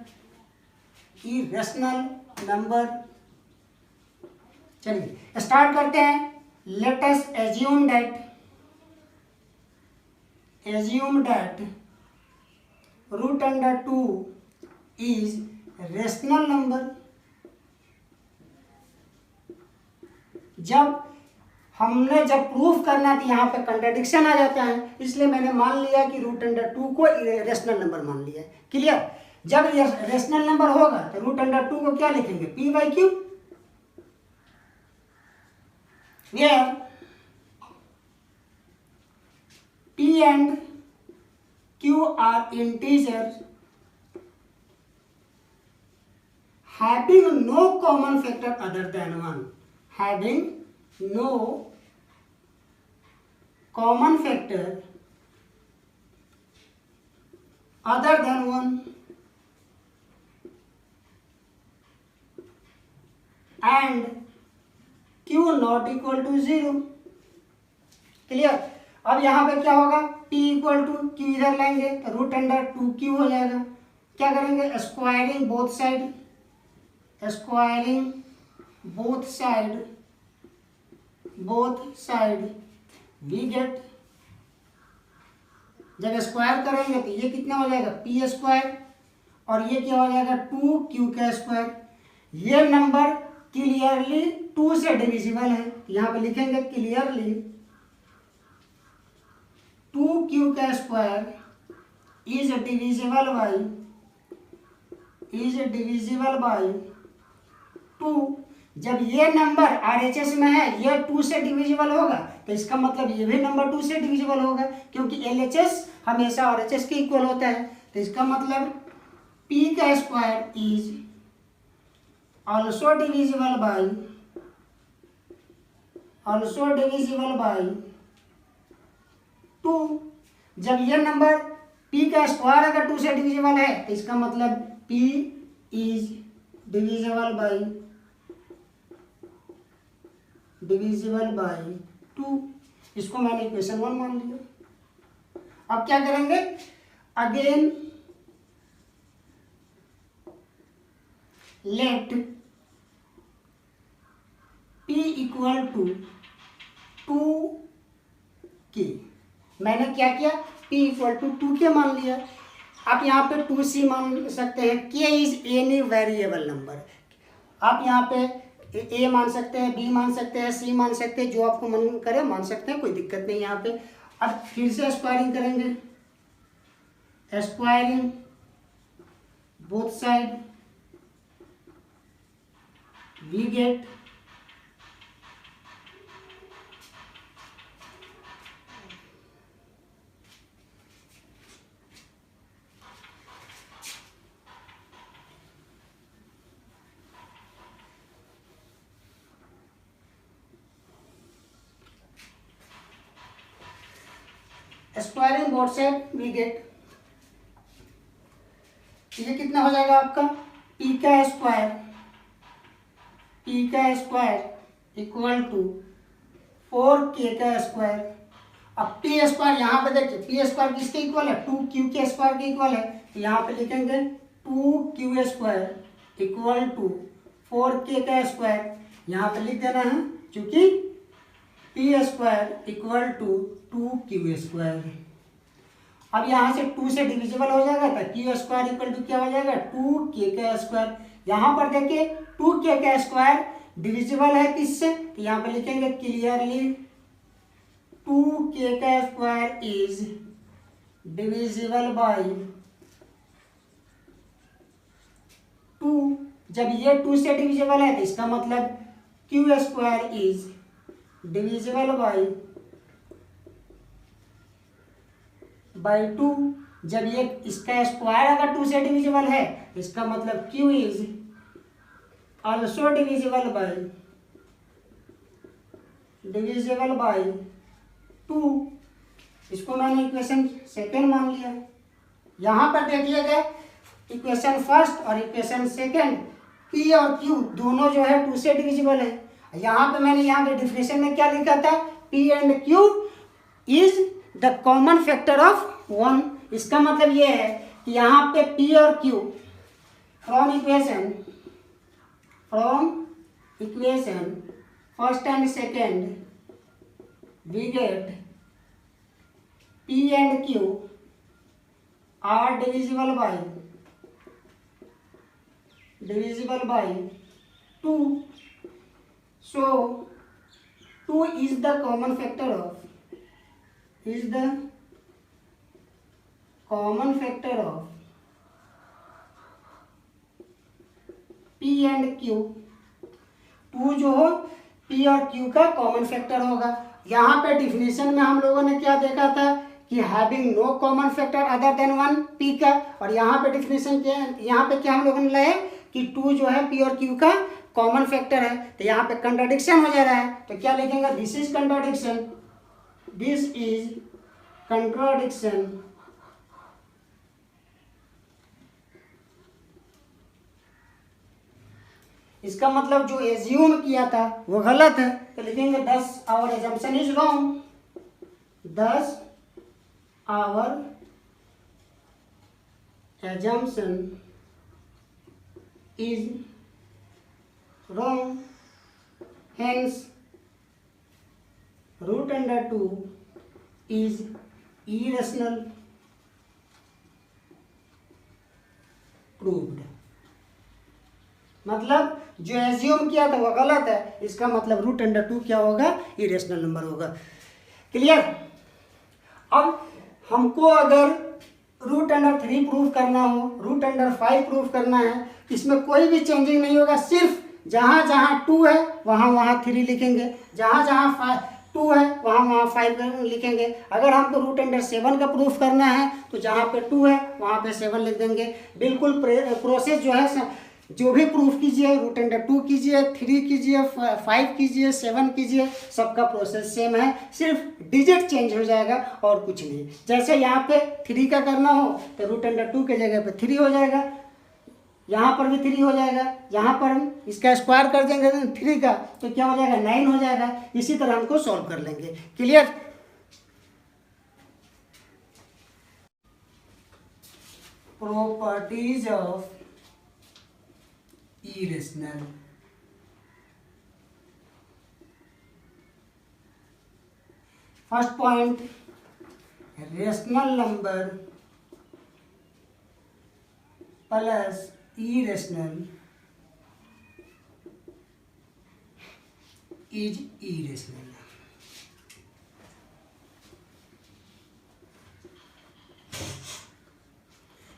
S1: चलिए स्टार्ट करते हैं। Let us assume that √2 is rational number. जब प्रूफ करना तो यहाँ पे कंट्राडिक्शन आ जाता है, इसलिए मैंने मान लिया कि √2 को रेशनल नंबर मान लिया। क्लियर। जब रेशनल नंबर होगा तो √2 को क्या लिखेंगे P/Q, where P and Q are integers having no common factor other than 1, having no common factor other than 1 and q not equal to 0। Clear. अब यहाँ पे क्या होगा, p इक्वल टू q इधर लाएंगे तो रूट अंडर 2q हो जाएगा। क्या करेंगे, squaring both side, squaring both side we get. जब स्क्वायर करेंगे तो ये कितना हो जाएगा, p स्क्वायर, और ये क्या हो जाएगा 2q का स्क्वायर। ये नंबर क्लियरली 2 से डिविजिबल है, यहाँ पे लिखेंगे क्लियरली 2q का स्क्वायर इज डिविजिबल बाई 2। जब ये नंबर RHS में है, ये 2 से डिविजिबल होगा, तो इसका मतलब ये भी नंबर 2 से डिविजिबल होगा, क्योंकि LHS हमेशा RHS के इक्वल होता है। तो इसका मतलब p का square is also divisible by 2। जब ये नंबर p का स्क्वायर अगर 2 से डिविजिबल है, तो इसका मतलब p इज डिविजिबल बाई 2। इसको मैंने इक्वेशन 1 मान लिया। अब क्या करेंगे, again let p equal to 2k। मैंने क्या किया, p इक्वल टू 2k मान लिया। आप यहाँ पे 2c मान सकते हैं। k is any variable number. आप यहाँ पे a मान सकते हैं, b मान सकते हैं, c मान सकते हैं, जो आपको मन करे मान सकते हैं, कोई दिक्कत नहीं यहाँ पे। अब फिर से स्क्वायरिंग करेंगे, squaring both side we get squaring both side we get. ये कितना हो जाएगा आपका, p का स्क्वायर इक्वल टू 4k का स्क्वायर। अब p स्क्वायर यहाँ पे देखिए, p स्क्वायर किसके इक्वल है, 2q के स्क्वायर के इक्वल है। तो यहाँ पे लिखेंगे 2q square equal to 4k का स्क्वायर। यहाँ पे लिख देना है, क्योंकि p square equal to 2q square. अब यहाँ से 2 से डिविजिबल हो जाएगा, तो q स्क्वायर इक्वल टू क्या हो जाएगा, 2k का स्क्वायर। यहाँ पर देखिए 2k का स्क्वायर डिविजिबल है किससे, तो यहाँ पे लिखेंगे क्लियरली 2k का स्क्वायर इज डिविजिबल बाई 2। जब ये 2 से डिविजिबल है, तो इसका मतलब q square is divisible by 2। जब ये इसका स्क्वायर अगर 2 से डिविजिबल है, इसका मतलब q is also divisible by 2। इसको मैंने इक्वेशन सेकेंड मान लिया। यहाँ पर देखिएगा इक्वेशन फर्स्ट और इक्वेशन सेकेंड, p और q दोनों जो है 2 से डिविजिबल है। यहाँ पे मैंने यहाँ पे डिफिनेशन में क्या लिखा था, p and q is the common factor of 1। इसका मतलब ये है कि यहाँ पे p और q from equation first and second we get p and q are divisible by 2। So 2 is the common factor of p and q। 2 जो हो p और q का कॉमन फैक्टर होगा। यहाँ पे डिफिनेशन में हम लोगों ने क्या देखा था कि having no common factor other than 1 p का, और यहाँ पे डिफिनेशन क्या, यहाँ पे क्या हम लोगों ने लाए कि 2 जो है पी और क्यू का कॉमन फैक्टर है, तो यहाँ पे कंट्राडिक्शन हो जा रहा है, तो क्या लिखेंगे, this is contradiction, this is contradiction. इसका मतलब जो एज्यूम किया था वो गलत है, तो लिखेंगे 10 our assumption is wrong, 10 our assumption is wrong, hence root under 2 is irrational, proved। मतलब जो एज्यूम किया था वो गलत है, इसका मतलब रूट अंडर 2 क्या होगा, इरेशनल नंबर होगा। क्लियर। अब हमको अगर रूट अंडर 3 प्रूफ करना हो, रूट अंडर 5 प्रूफ करना है, इसमें कोई भी चेंजिंग नहीं होगा, सिर्फ जहाँ जहाँ 2 है वहाँ वहाँ 3 लिखेंगे, जहाँ जहाँ 2 है वहाँ वहाँ 5 लिखेंगे। अगर हमको रूट अंडर 7 का प्रूफ करना है तो जहाँ पे 2 है वहाँ पे 7 लिख देंगे। बिल्कुल प्रोसेस जो है, जो भी प्रूफ कीजिए, रूट अंडर 2 कीजिए, 3 कीजिए, 5 कीजिए, 7 कीजिए, सबका प्रोसेस सेम है, सिर्फ डिजिट चेंज हो जाएगा और कुछ नहीं। जैसे यहाँ पे 3 का करना हो तो रूट अंडर 2 के जगह पे 3 हो जाएगा, यहाँ पर भी 3 हो जाएगा, यहाँ पर हम इसका स्क्वायर कर देंगे 3 का तो क्या हो जाएगा, 9 हो जाएगा। इसी तरह हमको सॉल्व कर लेंगे। Clear. Properties of irrational। First point, rational number plus irrational is irrational।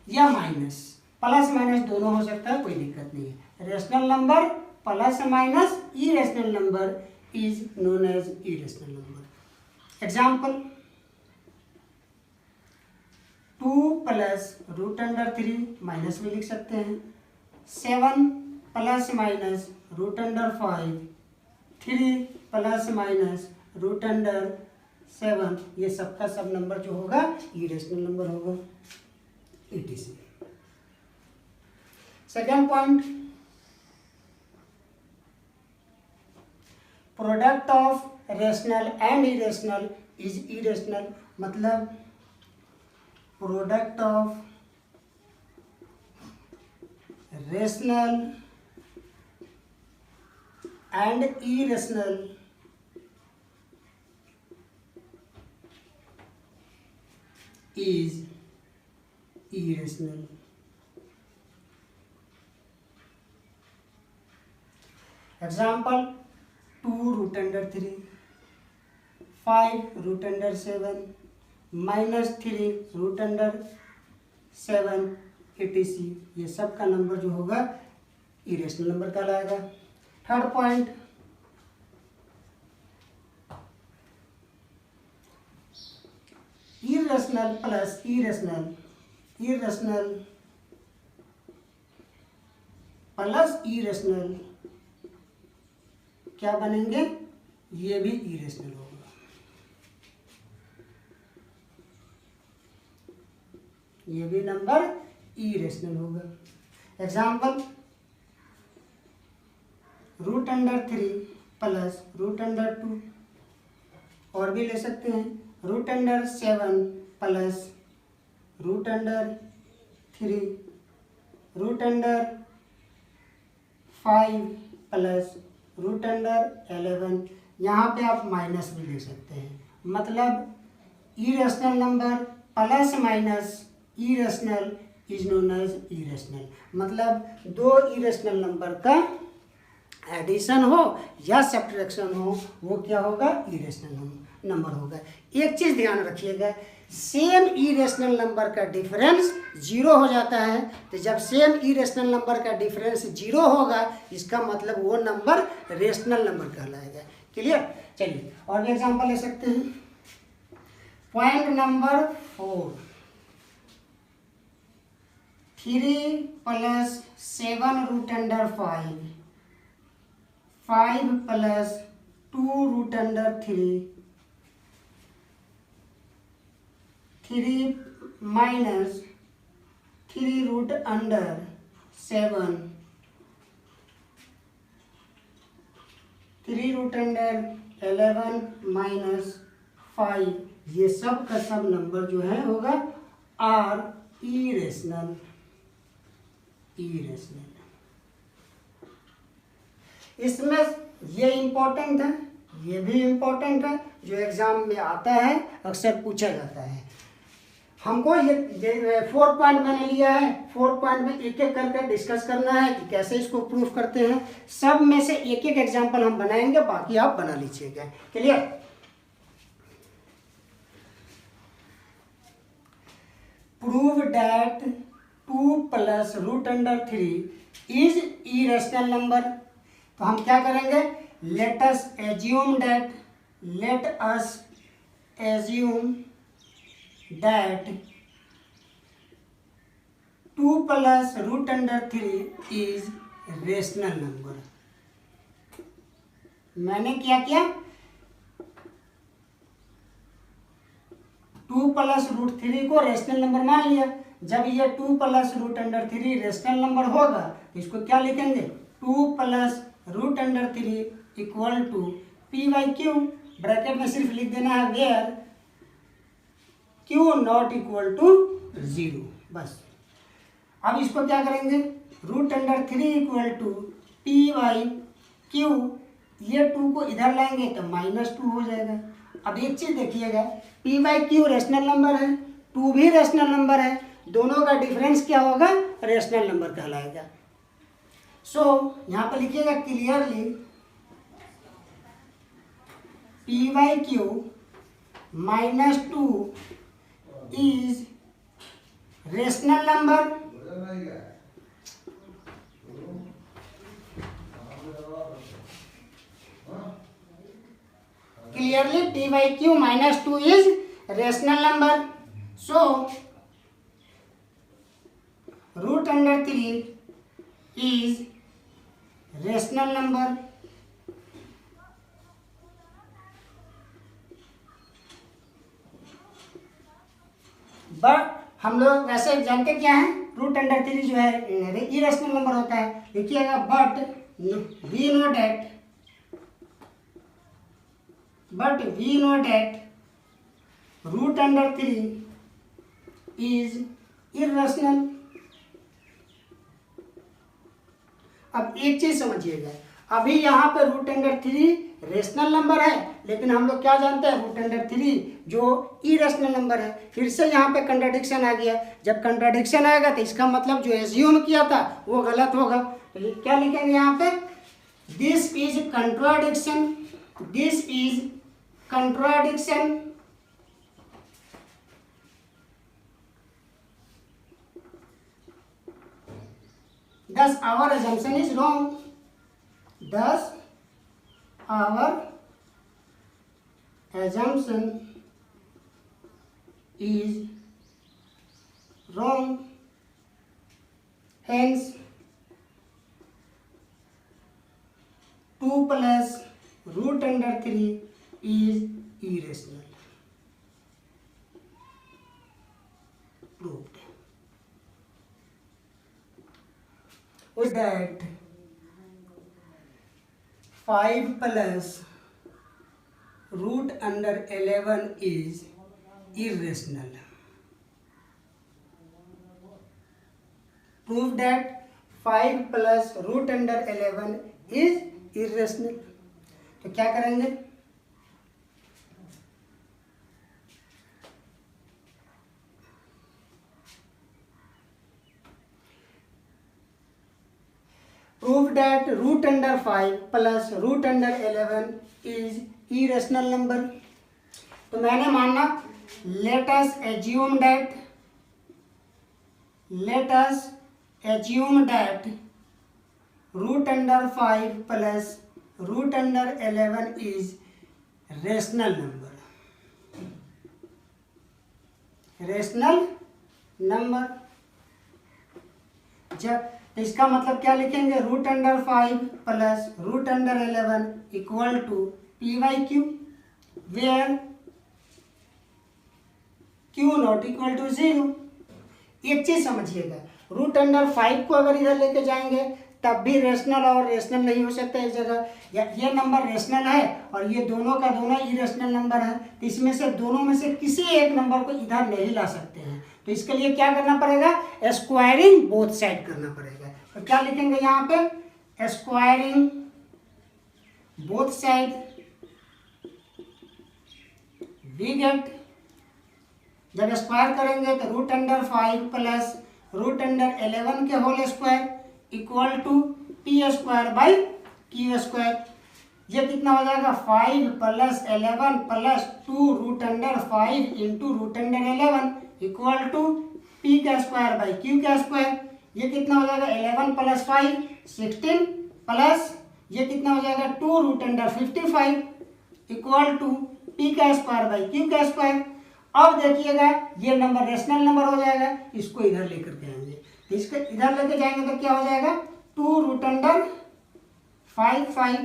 S1: या माइनस, प्लस माइनस दोनों हो सकता है, कोई दिक्कत नहीं है। Rational number plus minus irrational number is known as irrational number. Example, 2 plus root under 3 minus में लिख सकते हैं, 7 plus minus root under 5, 3 plus minus root under 7, ये सबका सब नंबर जो होगा इरेशनल नंबर होगा, etc। Second point, product of rational and irrational is irrational. मतलब product of rational and irrational is irrational. Example, 2 root under 3, 5 root under 7, minus 3 root under 7, etc। ये सब का नंबर जो होगा इरेशनल नंबर कहलाएगा। Third point, irrational plus irrational, irrational plus irrational क्या बनेंगे, ये भी इरेशनल होगा, ये भी नंबर इरेशनल होगा। Example, root under 3 plus root under 2, और भी ले सकते हैं, root under 7 plus root under 3, root under 5 plus root under 11। यहाँ पे आप माइनस भी ले सकते हैं। मतलब irrational number plus minus irrational is known as irrational. मतलब दो इरेशनल नंबर का एडिशन हो या सब्ट्रैक्शन हो वो क्या होगा, इरेशनल नंबर होगा। एक चीज़ ध्यान रखिएगा, सेम इरेशनल नंबर का डिफरेंस 0 हो जाता है। तो जब सेम इरेशनल नंबर का डिफरेंस 0 होगा इसका मतलब वो नंबर रेशनल नंबर कहलाएगा। क्लियर। चलिए और भी एग्जांपल ले सकते हैं। Point number 4, 3 plus 7 root under 5, 5 plus 2 root under 3, 3 minus 3 root under 7, 3 root under 11 minus 5, ये सब का सब नंबर जो है होगा आर इरेशनल। इसमें ये इम्पोर्टेंट है, ये भी इम्पोर्टेंट है, जो एग्जाम में आता है, अक्सर पूछा जाता है। हमको ये 4 पॉइंट मैंने लिया है, 4 पॉइंट में एक एक करके डिस्कस करना है कि कैसे इसको प्रूफ करते हैं। सब में से एक एक एग्जाम्पल हम बनाएंगे, बाकी आप बना लीजिएगा। Clear? Prove that 2 plus root under 3 is irrational number. तो हम क्या करेंगे, let us assume that 2 plus root under 3 is rational number। मैंने क्या किया, 2 प्लस रूट 3 को रेशनल नंबर मान लिया। जब ये 2 plus root under 3 rational number होगा तो इसको क्या लिखेंगे, 2 plus root under 3 equal to p by q. Bracket में सिर्फ लिख देना है where Q not equal to 0, बस। अब इसको क्या करेंगे, root under 3 equal to p by q, ये 2 को इधर लाएंगे तो -2 हो जाएगा। अब एक चीज देखिएगा, P by Q rational number है, 2 भी रेशनल नंबर है, दोनों का डिफरेंस क्या होगा, रेशनल नंबर कहलाएगा। सो यहाँ पर लिखिएगा clearly, P by Q -2 is rational number। Clearly p by q -2 is rational number। So root under 3 is rational number। But हम लोग वैसे जानते क्या है, रूट अंडर 3 जो है इरेशनल नंबर होता है। लिखिएगा but we know that root under 3 is irrational. अब एक चीज समझिएगा, अभी यहाँ पे रूट अंडर 3 रेशनल नंबर है, लेकिन हम लोग क्या जानते हैं, रूट अंडर 3 जो इरेशनल नंबर है। फिर से यहाँ पे कंट्राडिक्शन आ गया। जब कंट्राडिक्शन आएगा तो इसका मतलब जो एज्यूम किया था वो गलत होगा। तो क्या लिखेंगे यहाँ पे, this is contradiction, thus our assumption is wrong। Thus our assumption is wrong। Hence 2 plus root under 3 is irrational। Proved। With that 5 plus root under 11 is irrational। Prove that 5 plus root under 11 is irrational। तो क्या करेंगे, prove that root under 5 plus root under 11 is irrational number। तो मैंने मानना, let us assume that root under 5 plus root under 11 is rational number। जब तो इसका मतलब क्या लिखेंगे, √5 plus √11 equal to p/q, where q not equal to 0। एक चीज समझिएगा, √5 को अगर इधर लेके जाएंगे तब भी रेशनल और रेशनल नहीं हो सकता एक जगह, या ये नंबर रेशनल है और ये दोनों का दोनों इरेशनल नंबर है, तो इसमें से दोनों में से किसी एक नंबर को इधर नहीं ला सकते हैं। तो इसके लिए क्या करना पड़ेगा, स्क्वायरिंग बोथ साइड करना पड़ेगा। तो क्या लिखेंगे यहाँ पे, squaring both side, we get, जब स्क्वायर करेंगे तो √5 प्लस √11 के whole square equal to p²/q²। ये कितना हो जाएगा, 5 plus 11 plus 2 √5 into √11 equal to p²/q²। ये कितना हो जाएगा, 11 प्लस 5 16 प्लस ये कितना हो जाएगा 2 √55 इक्वल टू p²/q²। अब देखिएगा ये नंबर रेशनल नंबर हो जाएगा, इसको इधर लेकर के आएंगे, इसको इधर लेके जाएंगे तो क्या हो जाएगा, 2 √55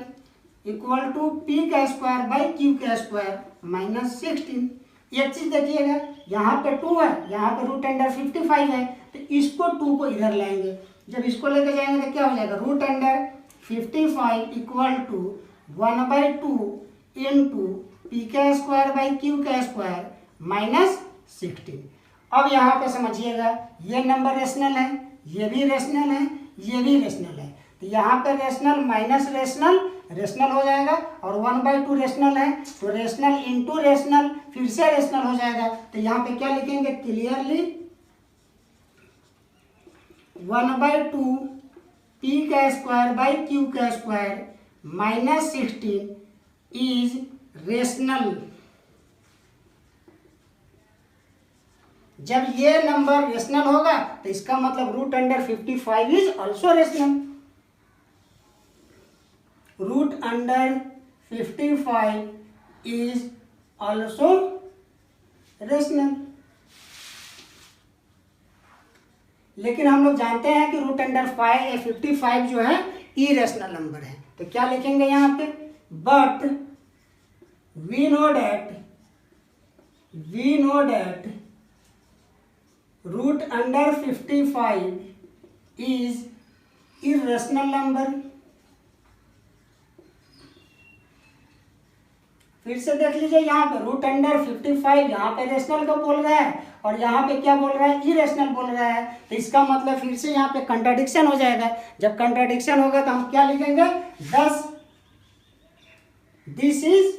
S1: इक्वल टू p²/q² माइनस 16। एक चीज देखिएगा, यहाँ पे 2 है, यहाँ पे √55 है, तो इसको 2 को इधर लाएंगे, जब इसको लेके जाएंगे तो क्या हो जाएगा, √55 equal to 1/2 into p²/q² minus 16। अब यहाँ पे समझिएगा ये नंबर रेशनल है, ये भी रेशनल है, ये भी रेशनल है, तो यहाँ पे रेशनल माइनस रेशनल रेशनल हो जाएगा और 1/2 रेशनल है, तो रेशनल इंटू रेशनल फिर से रेशनल हो जाएगा। तो यहाँ पे क्या लिखेंगे, clearly 1/2 p²/q² minus 16 is rational. जब ये नंबर रेशनल होगा तो इसका मतलब √55 is also rational, √55 is also rational. लेकिन हम लोग जानते हैं कि √55 जो है इरेशनल नंबर है, तो क्या लिखेंगे यहाँ पे, but we know that √55 is irrational number। फिर से देख लीजिए, यहाँ पे √55 यहाँ पे रेशनल का बोल रहा है और यहाँ पे क्या बोल रहा है, इरेशनल बोल रहा है, तो इसका मतलब फिर से यहाँ पे कंट्राडिक्शन हो जाएगा। जब कंट्राडिक्शन होगा तो हम क्या लिखेंगे, दस this is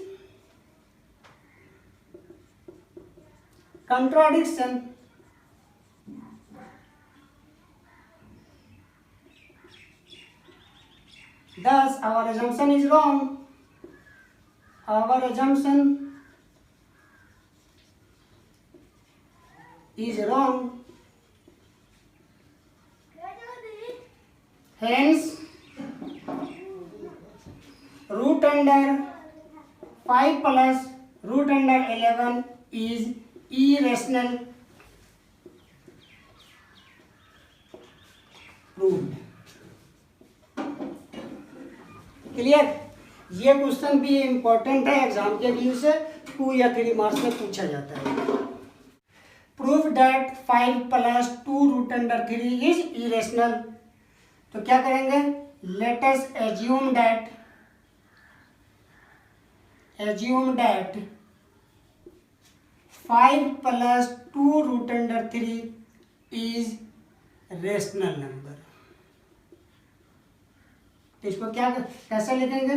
S1: contradiction. Thus, our assumption is wrong. Our assumption is wrong. Hence, √5 plus √11 is irrational. Proved. Clear. ये क्वेश्चन भी इंपॉर्टेंट है, एग्जाम के व्यू से 2 या 3 मार्क्स में पूछा जाता है। Proof that 5 plus 2 √3 is irrational. तो क्या करेंगे, let us assume that 5 plus 2 √3 is rational number. तो इसको क्या कैसे लिखेंगे,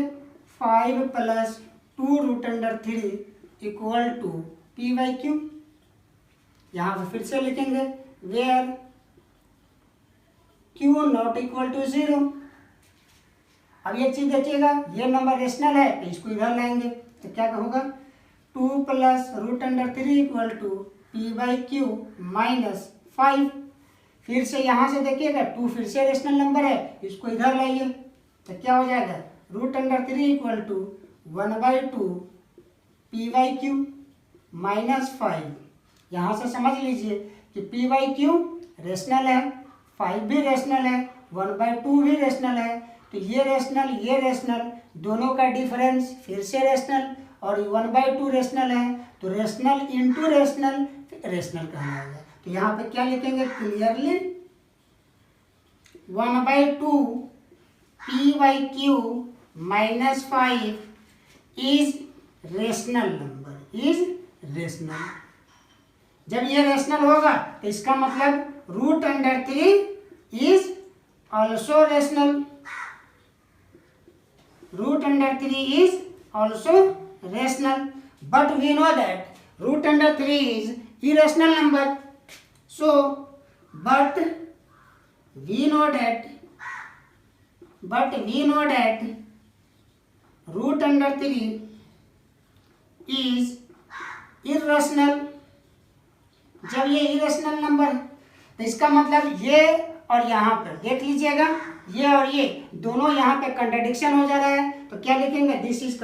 S1: 5 प्लस 2 √3 इक्वल टू p/q। यहाँ पे फिर से लिखेंगे where q not equal to 0। अब एक चीज देखिएगा, ये नंबर रेशनल है तो इसको इधर लाएंगे, तो क्या होगा, 2 plus √3 equal to p/q minus 5। फिर से यहाँ से देखिएगा 2 फिर से रेशनल नंबर है, इसको इधर लाइए, तो क्या हो जाएगा, √3 इक्वल टू 1/2 p/q माइनस 5। यहाँ से समझ लीजिए कि p/q रेशनल है, 5 भी रेशनल है, 1/2 भी रेशनल है। तो ये रेशनल दोनों का डिफरेंस फिर से रेशनल, और 1/2 रेशनल है, तो रेशनल इंटू रेशनल कहलाएगा। तो यहाँ पे क्या लिखेंगे clearly, 1/2 p/q - 5 is rational number, जब ये रेशनल होगा तो इसका मतलब √3 is also rational, √3 is also rational, but we know that √3 is irrational number. So, but we know that √3 is irrational. जब ये irrational नंबर तो इसका मतलब ये और यहाँ पर देख लीजिएगा, ये और ये दोनों यहाँ पे कंट्राडिक्शन हो जा रहा है। तो क्या लिखेंगे, this is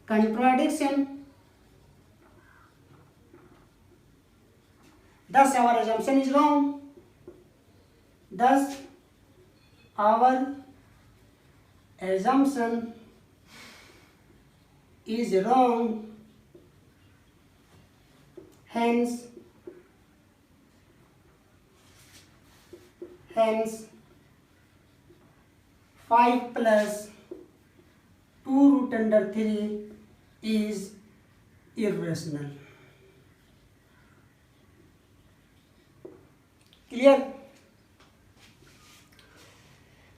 S1: contradiction, thus our assumption is wrong, hence 5 + 2√3 is irrational. Clear.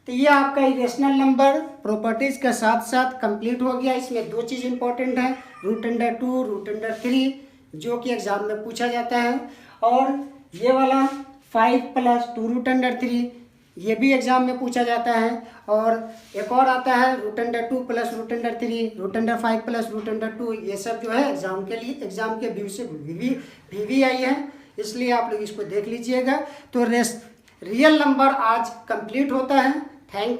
S1: तो ये आपका इरेशनल नंबर प्रॉपर्टीज के साथ साथ कंप्लीट हो गया। इसमें 2 चीज़ इंपॉर्टेंट है, √2, √3 जो कि एग्जाम में पूछा जाता है, और ये वाला 5 + 2√3 ये भी एग्जाम में पूछा जाता है। और एक और आता है √2 + √3, √5 + √2, ये सब जो है एग्जाम के व्यू से भी आई है, इसलिए आप लोग इसको देख लीजिएगा। तो रियल नंबर आज कंप्लीट होता है। Thank you.